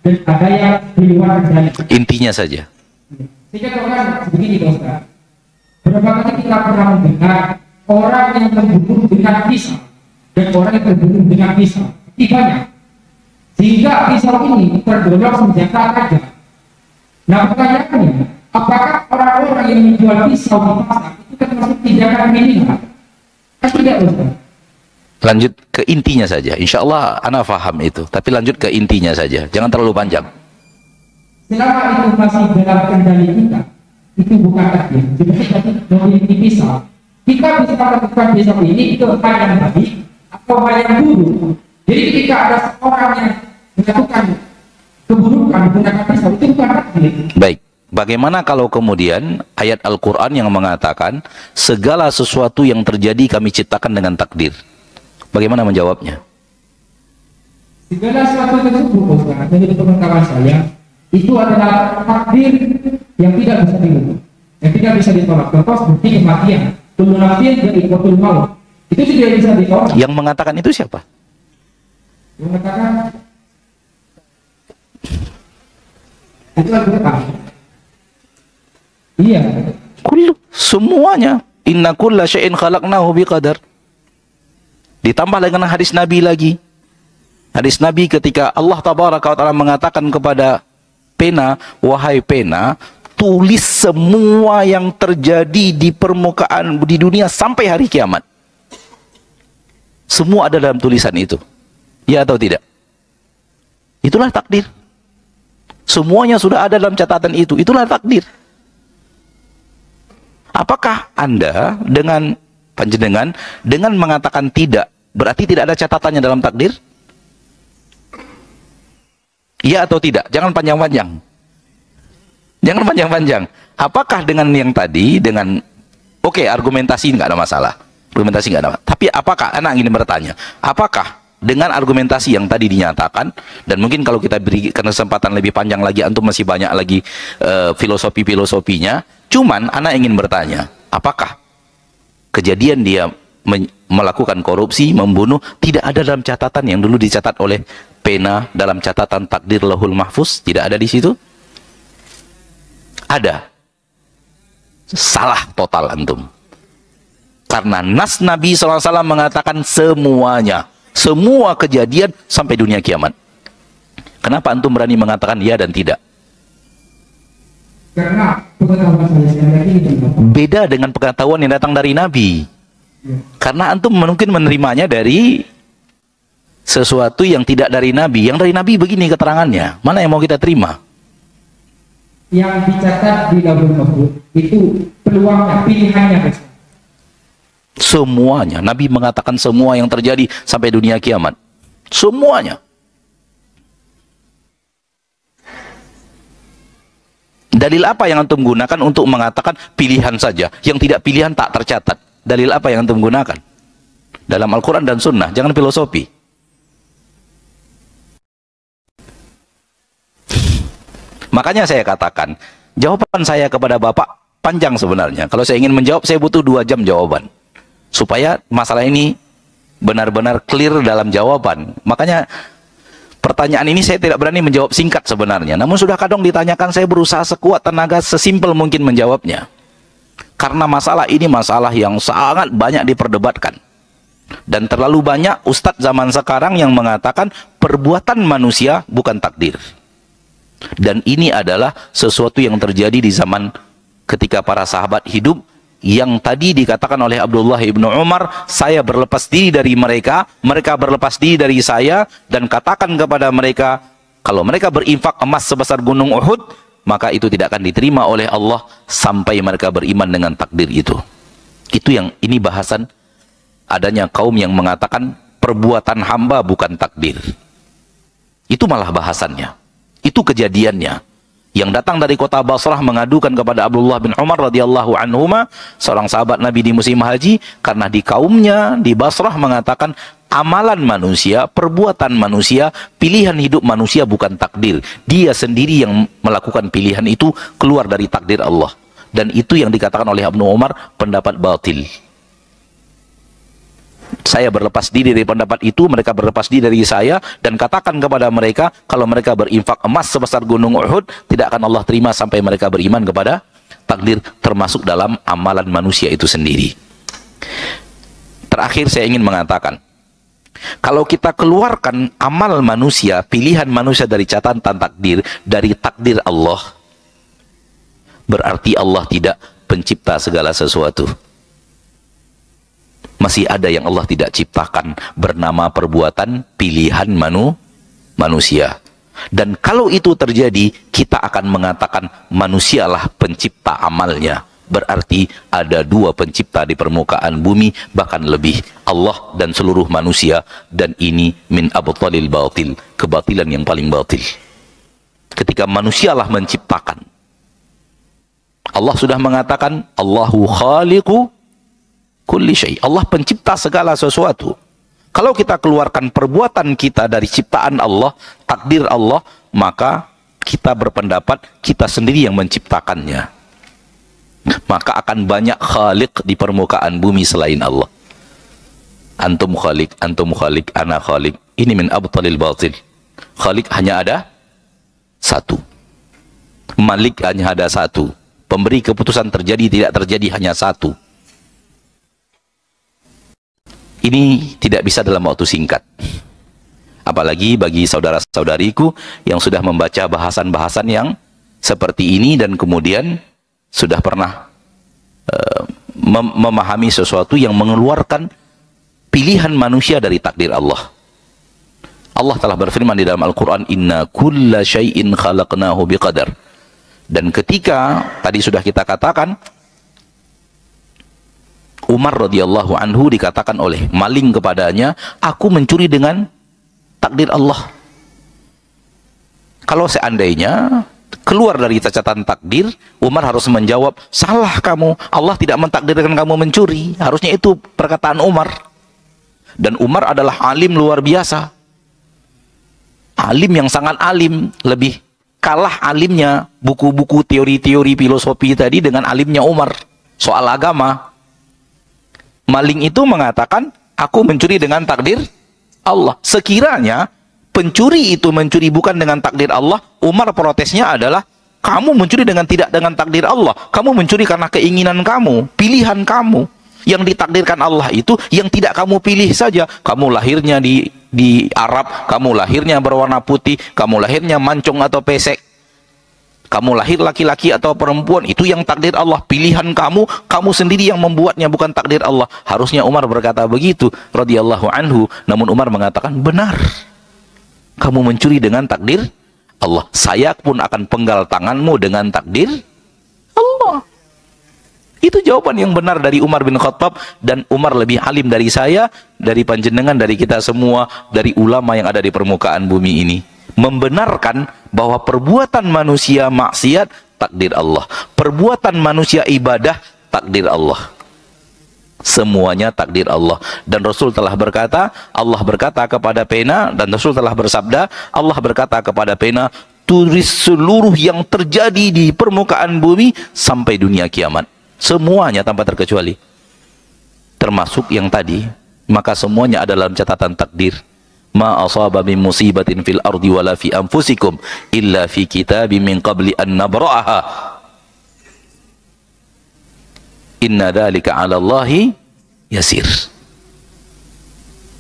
dan ada yang di luar kendali. Intinya saja. Saya contohkan begini Pak Ustaz. Berapa kali kita pernah mendengar orang yang terbunuh dengan pisau dan orang yang terbunuh dengan pisau, banyak. Sehingga pisau ini tergolong senjata tajam. Nah pertanyaannya, apakah orang-orang yang menjual pisau di pasar itu termasuk tindakan kriminal? Kan tidak, Ustaz. Lanjut ke intinya saja. Insya Allah ana faham itu. Tapi lanjut ke intinya saja. Jangan terlalu panjang. Selama itu masih dalam kendali kita, itu bukan takdir. Jadi kita memiliki pisau. Kita bisa melakukan pisau ini itu hal yang baik atau hal yang buruk. Jadi ketika ada seorang yang melakukan keburukan menggunakan pisau, itu bukan takdir. Baik. Bagaimana kalau kemudian ayat Al-Quran yang mengatakan segala sesuatu yang terjadi kami ciptakan dengan takdir? Bagaimana menjawabnya? Segala sesuatu tersebut, Ustaz, dari pengetahuan saya, itu adalah takdir yang tidak bisa dirubah, yang tidak bisa ditolak. Contoh seperti kematian, kullu nafsin dha'iqatul maut. Itu tidak bisa ditolak. Yang mengatakan itu siapa? Yang mengatakan itu Al-Quran. Iya. Kullu, semuanya. Inna kulla syai'in khalaqnahu biqadar. Ditambah dengan hadis Nabi lagi. Hadis Nabi ketika Allah tabaraka wa ta'ala mengatakan kepada pena, wahai pena, tulis semua yang terjadi di permukaan di dunia sampai hari kiamat. Semua ada dalam tulisan itu. Ya atau tidak? Itulah takdir. Semuanya sudah ada dalam catatan itu. Itulah takdir. Apakah Anda dengan panjenengan dengan mengatakan tidak, berarti tidak ada catatannya dalam takdir? Iya atau tidak? Jangan panjang-panjang. Jangan panjang-panjang. Apakah dengan yang tadi, dengan oke, argumentasi nggak ada masalah. Argumentasi nggak ada masalah. Tapi apakah, anak ingin bertanya, apakah dengan argumentasi yang tadi dinyatakan, dan mungkin kalau kita beri kesempatan lebih panjang lagi, antum masih banyak lagi filosofinya. Cuman anak ingin bertanya, apakah kejadian dia melakukan korupsi, membunuh, tidak ada dalam catatan yang dulu dicatat oleh pena dalam catatan takdir Lauhul Mahfuz? Tidak ada di situ? Ada. Salah total antum. Karena nas Nabi SAW mengatakan semuanya, semua kejadian sampai dunia kiamat. Kenapa antum berani mengatakan ya dan tidak? Karena pengetahuan saya sekali lagi beda dengan pengetahuan yang datang dari Nabi. Karena antum mungkin menerimanya dari sesuatu yang tidak dari Nabi. Yang dari Nabi begini keterangannya, mana yang mau kita terima? Yang dicatat di Lauhul Mahfuz itu peluangnya, pilihannya. Semuanya. Nabi mengatakan semua yang terjadi sampai dunia kiamat. Semuanya. Dalil apa yang antum gunakan untuk mengatakan pilihan saja, yang tidak pilihan tak tercatat? Dalil apa yang antum gunakan? Dalam Al-Quran dan Sunnah, jangan filosofi. Makanya saya katakan, jawaban saya kepada Bapak panjang sebenarnya. Kalau saya ingin menjawab, saya butuh 2 jam jawaban. Supaya masalah ini benar-benar clear dalam jawaban. Makanya pertanyaan ini saya tidak berani menjawab singkat sebenarnya. Namun sudah kadang ditanyakan, saya berusaha sekuat tenaga, sesimpel mungkin menjawabnya. Karena masalah ini masalah yang sangat banyak diperdebatkan. Dan terlalu banyak ustadz zaman sekarang yang mengatakan perbuatan manusia bukan takdir. Dan ini adalah sesuatu yang terjadi di zaman ketika para sahabat hidup, yang tadi dikatakan oleh Abdullah ibnu Umar, saya berlepas diri dari mereka, mereka berlepas diri dari saya, dan katakan kepada mereka, kalau mereka berinfak emas sebesar gunung Uhud, maka itu tidak akan diterima oleh Allah sampai mereka beriman dengan takdir itu. Itu yang ini bahasan adanya kaum yang mengatakan perbuatan hamba bukan takdir. Itu malah bahasannya. Itu kejadiannya. Yang datang dari kota Basrah mengadukan kepada Abdullah bin Umar radhiyallahu anhuma, seorang sahabat Nabi di musim haji, karena di kaumnya di Basrah mengatakan amalan manusia, perbuatan manusia, pilihan hidup manusia bukan takdir. Dia sendiri yang melakukan pilihan itu keluar dari takdir Allah. Dan itu yang dikatakan oleh Ibnu Umar pendapat batil. Saya berlepas diri dari pendapat itu, mereka berlepas diri dari saya, dan katakan kepada mereka, kalau mereka berinfak emas sebesar gunung Uhud, tidak akan Allah terima sampai mereka beriman kepada takdir, termasuk dalam amalan manusia itu sendiri. Terakhir saya ingin mengatakan, kalau kita keluarkan amal manusia, pilihan manusia dari catatan takdir, dari takdir Allah, berarti Allah tidak pencipta segala sesuatu. Masih ada yang Allah tidak ciptakan, bernama perbuatan pilihan manusia. Dan kalau itu terjadi, kita akan mengatakan manusialah pencipta amalnya. Berarti ada 2 pencipta di permukaan bumi, bahkan lebih, Allah dan seluruh manusia. Dan ini min abtalil batil, kebatilan yang paling batil. Ketika manusialah menciptakan, Allah sudah mengatakan Allahu khaliqu kulli syai'. Allah pencipta segala sesuatu. Kalau kita keluarkan perbuatan kita dari ciptaan Allah, takdir Allah, maka kita berpendapat kita sendiri yang menciptakannya. Maka akan banyak khaliq di permukaan bumi selain Allah. Antum khaliq, ana khaliq. Ini min abtalil batil. Khaliq hanya ada 1. Malik hanya ada 1. Pemberi keputusan terjadi tidak terjadi hanya 1. Ini tidak bisa dalam waktu singkat. Apalagi bagi saudara-saudariku yang sudah membaca bahasan-bahasan yang seperti ini dan kemudian sudah pernah memahami sesuatu yang mengeluarkan pilihan manusia dari takdir Allah. Allah telah berfirman di dalam Al-Quran, Inna kulla syai'in khalaqnahu biqadar. Dan ketika tadi sudah kita katakan, Umar radhiyallahu anhu dikatakan oleh maling kepadanya, aku mencuri dengan takdir Allah. Kalau seandainya keluar dari catatan takdir, Umar harus menjawab, salah kamu, Allah tidak mentakdirkan kamu mencuri. Harusnya itu perkataan Umar. Dan Umar adalah alim luar biasa. Alim yang sangat alim, lebih kalah alimnya buku-buku teori-teori filosofi tadi dengan alimnya Umar soal agama. Maling itu mengatakan, aku mencuri dengan takdir Allah. Sekiranya pencuri itu mencuri bukan dengan takdir Allah, Umar protesnya adalah, kamu mencuri tidak dengan takdir Allah. Kamu mencuri karena keinginan kamu, pilihan kamu. Yang ditakdirkan Allah itu yang tidak kamu pilih saja. Kamu lahirnya di Arab, kamu lahirnya berwarna putih, kamu lahirnya mancung atau pesek, kamu lahir laki-laki atau perempuan, itu yang takdir Allah. Pilihan kamu, kamu sendiri yang membuatnya, bukan takdir Allah. Harusnya Umar berkata begitu, radhiyallahu anhu. Namun Umar mengatakan, benar, kamu mencuri dengan takdir Allah. Saya pun akan penggal tanganmu dengan takdir Allah. Itu jawaban yang benar dari Umar bin Khattab. Dan Umar lebih alim dari saya, dari panjenengan, dari kita semua, dari ulama yang ada di permukaan bumi ini. Membenarkan bahwa perbuatan manusia maksiat takdir Allah, perbuatan manusia ibadah takdir Allah. Semuanya takdir Allah. Dan Rasul telah berkata, Allah berkata kepada pena, dan Rasul telah bersabda, Allah berkata kepada pena, tulis seluruh yang terjadi di permukaan bumi sampai dunia kiamat. Semuanya tanpa terkecuali, termasuk yang tadi. Maka semuanya adalah dalam catatan takdir. Ma asaba min musibatin fil ardi wala fi anfusikum illa fi kitabim min qabli an nabra'aha. Inna dzalika 'ala Allahi yasir.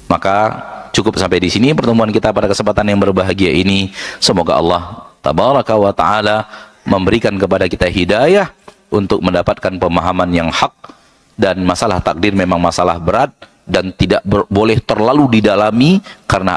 Maka cukup sampai di sini pertemuan kita pada kesempatan yang berbahagia ini. Semoga Allah tabaraka wa taala memberikan kepada kita hidayah untuk mendapatkan pemahaman yang hak. Dan masalah takdir memang masalah berat dan tidak boleh terlalu didalami, karena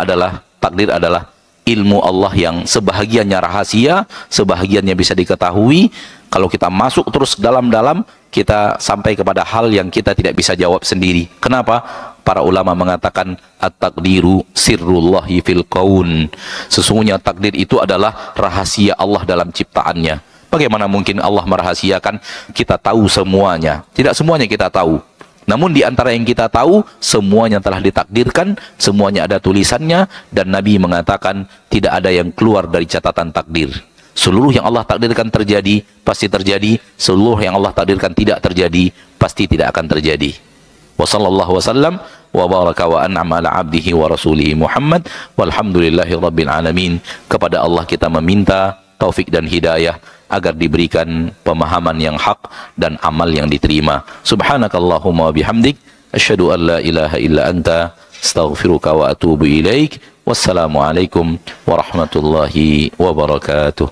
takdir adalah ilmu Allah yang sebahagiannya rahasia, sebahagiannya bisa diketahui. Kalau kita masuk terus dalam-dalam, kita sampai kepada hal yang kita tidak bisa jawab sendiri. Kenapa? Para ulama mengatakan at-taqdiru sirrullahi fil kaun. Sesungguhnya takdir itu adalah rahasia Allah dalam ciptaannya. Bagaimana mungkin Allah merahasiakan? Kita tahu semuanya. Tidak semuanya kita tahu. Namun di antara yang kita tahu, semuanya telah ditakdirkan, semuanya ada tulisannya, dan Nabi mengatakan tidak ada yang keluar dari catatan takdir. Seluruh yang Allah takdirkan terjadi, pasti terjadi. Seluruh yang Allah takdirkan tidak terjadi, pasti tidak akan terjadi. Wa sallallahu wasallam wa baraka wa an'ama ala abdihi wa rasulihi Muhammad walhamdulillahi rabbil alamin. Kepada Allah kita meminta taufik dan hidayah agar diberikan pemahaman yang hak dan amal yang diterima. Subhanakallahumma wa bihamdik asyhadu an la ilaha illa anta astaghfiruka wa atubu ilaik. Wassalamualaikum warahmatullahi wabarakatuh.